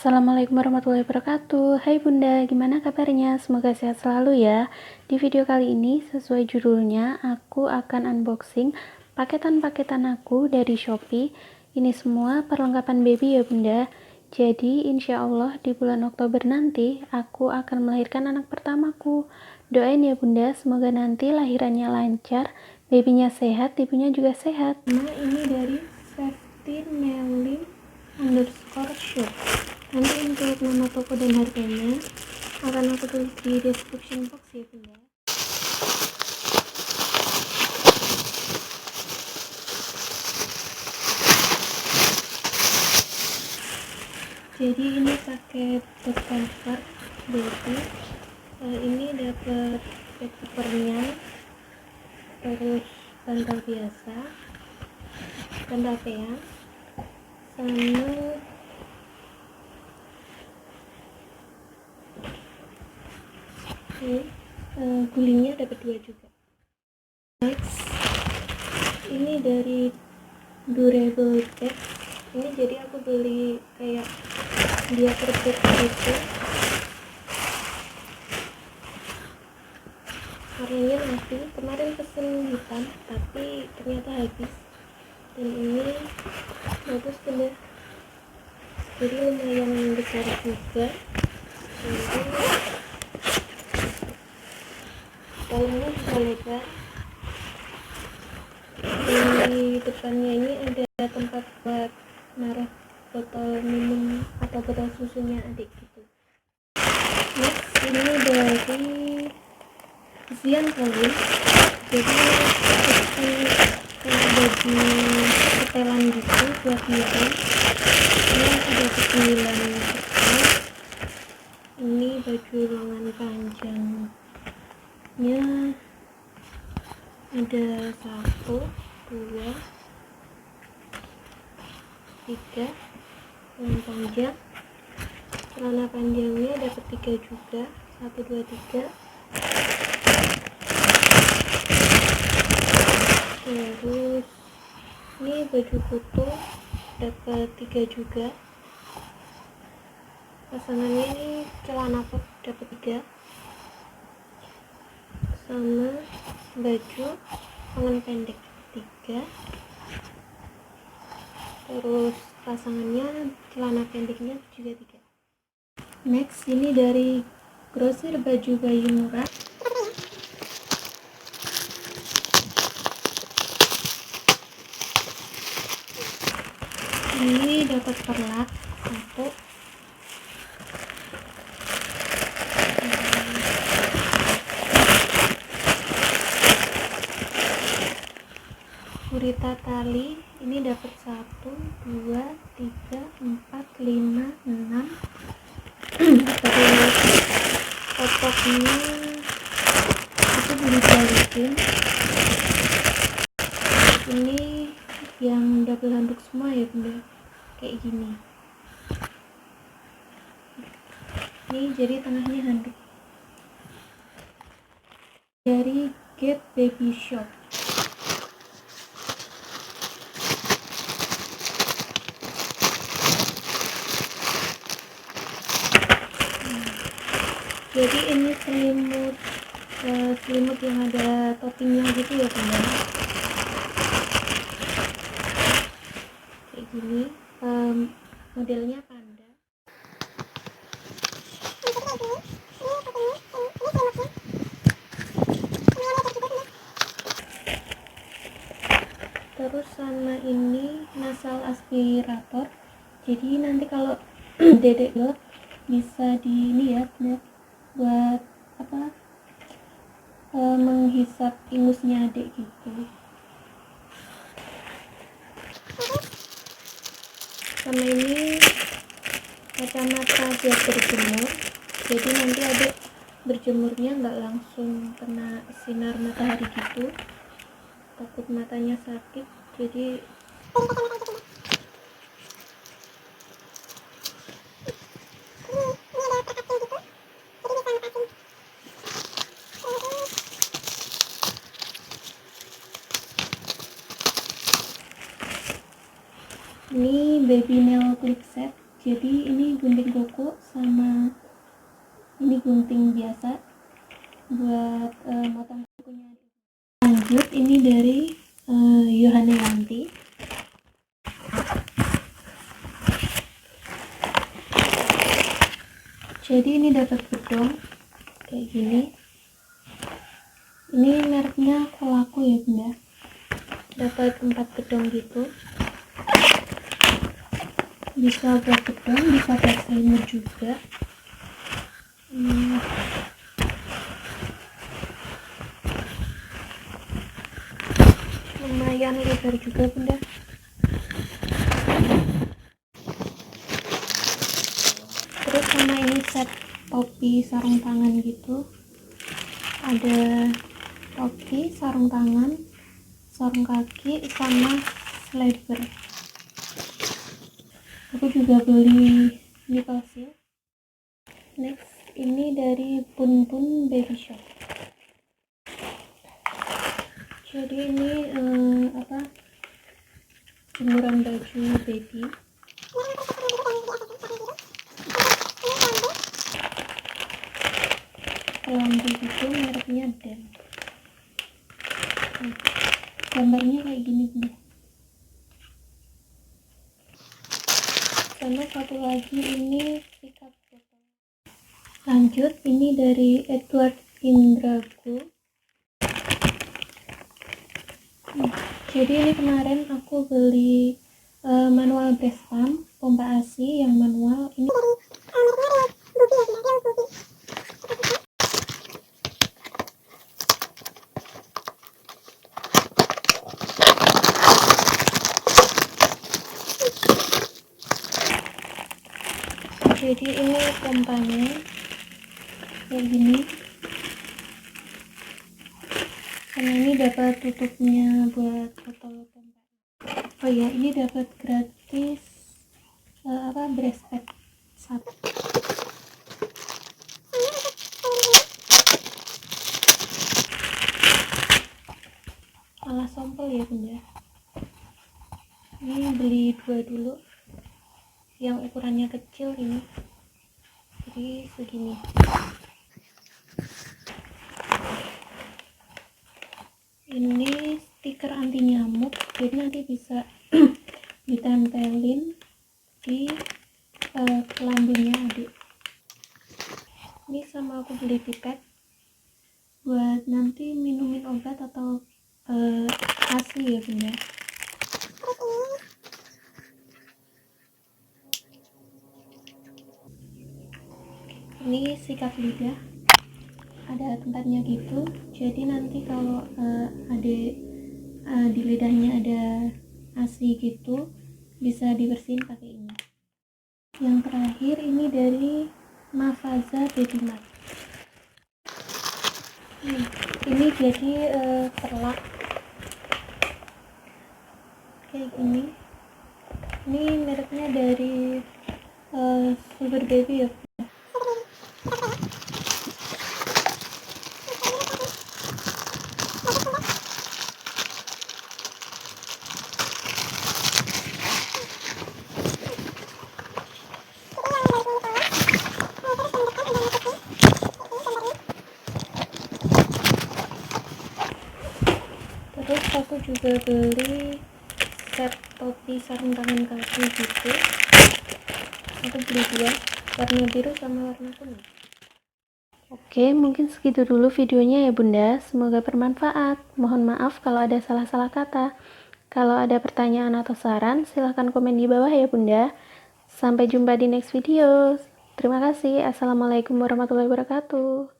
Assalamualaikum warahmatullahi wabarakatuh. Hai Bunda, gimana kabarnya? Semoga sehat selalu ya. Di video kali ini, sesuai judulnya, aku akan unboxing paketan-paketan aku dari Shopee. Ini semua perlengkapan baby ya Bunda. Jadi insya Allah di bulan Oktober nanti, aku akan melahirkan anak pertamaku. Doain ya Bunda, semoga nanti lahirannya lancar, babynya sehat, ibunya juga sehat. Nah, ini dari Safety Mailing _shop. Nanti untuk nama toko dan harganya akan aku tulis di description box ya Bunda. Jadi ini paket box comfort baby. Ini dapat bed covernya, terus bantal biasa, bantal peang, sama gulingnya dapat 2 juga. Next, ini dari durable bed. Ini jadi aku beli kayak dia terbit gitu, warnanya nanti kemarin pesen hitam tapi ternyata habis, dan ini bagus Bunda, jadi lumayan besar juga. Dalamnya bisa lebar, di depannya ini ada tempat buat naruh botol minum atau botol susunya adik gitu. Next, ini dari Zian Colin, jadi seperti kayak baju setelan gitu buat ngirim. Ini ada 9 setel. Ini baju lengan panjangnya ada 1, 2, 3 lengan panjang. Celana panjangnya dapat 3 juga, 1, 2, 3. Terus ini baju kutu dapat 3 juga. Pasangannya ini celana pop dapat 3, sama baju lengan pendek 3. Terus pasangannya celana pendeknya juga 3. Next, ini dari grosir baju bayi murah. Ini dapat perlak 1, gurita tali ini dapat 1, 2, 3, 4, 5, 6. Terus popoknya itu belum balikin. Ini yang double handuk semua ya Bunda, kayak gini. Ini jadi tengahnya handuk. Dari Get Baby Shop. Jadi ini selimut yang ada toppingnya gitu ya Bunda, kayak gini. Modelnya panda. Terus sama ini nasal aspirator, jadi nanti kalau dedek bisa di ini ya buat apa, menghisap ingusnya adik gitu. Sama ini kacamata buat berjemur, jadi nanti adik berjemurnya nggak langsung kena sinar matahari gitu, takut matanya sakit, jadi ini baby nail clip set. Jadi ini gunting kuku sama ini gunting biasa buat motong kukunya. Lanjut, ini dari Yohane Yanti. Jadi ini dapat bedong kayak gini. Ini mereknya Kolaku ya bunda. Dapat 4 bedong gitu. Bisa buat bedong, bisa buat selimut juga. Lumayan lebar juga bunda. Terus sama ini set topi sarung tangan gitu. Ada topi, sarung tangan, sarung kaki, sama slider. Aku juga beli di Kosil. Next, ini dari Bun Bun Baby Shop. Jadi ini jemuran baju baby. Kelambu gitu, mereknya Den. Gambarnya kayak gini bunda. Sama satu lagi ini sikat botol. Lanjut, ini dari Edward Indragu. Jadi ini kemarin aku beli manual breast pump, pompa ASI yang manual. Ini jadi ini pompanya kayak gini. Karena ini dapat tutupnya buat botol pompa. Oh ya, ini dapat gratis breast pad 1. Alas sampel ya bunda. Ini beli 2 dulu. Yang ukurannya kecil ini. Jadi segini. Ini stiker anti nyamuk, jadi nanti bisa ditempelin di kelambunya adik. Ini sama aku beli pipet buat nanti minumin obat atau ASI ya bunda. Ini sikat lidah, ada tempatnya gitu, jadi nanti kalau di lidahnya ada ASI gitu bisa dibersihin pakai ini. Yang terakhir ini dari Mafaza Baby Mart. Ini jadi perlak kayak gini. Ini mereknya dari Super Baby ya. Terus aku juga beli set topi sarung tangan kaki gitu. Aku beli 2, warna biru sama warna kuning. Oke, mungkin segitu dulu videonya ya bunda. Semoga bermanfaat. Mohon maaf kalau ada salah-salah kata. Kalau ada pertanyaan atau saran, silahkan komen di bawah ya bunda. Sampai jumpa di next video. Terima kasih. Assalamualaikum warahmatullahi wabarakatuh.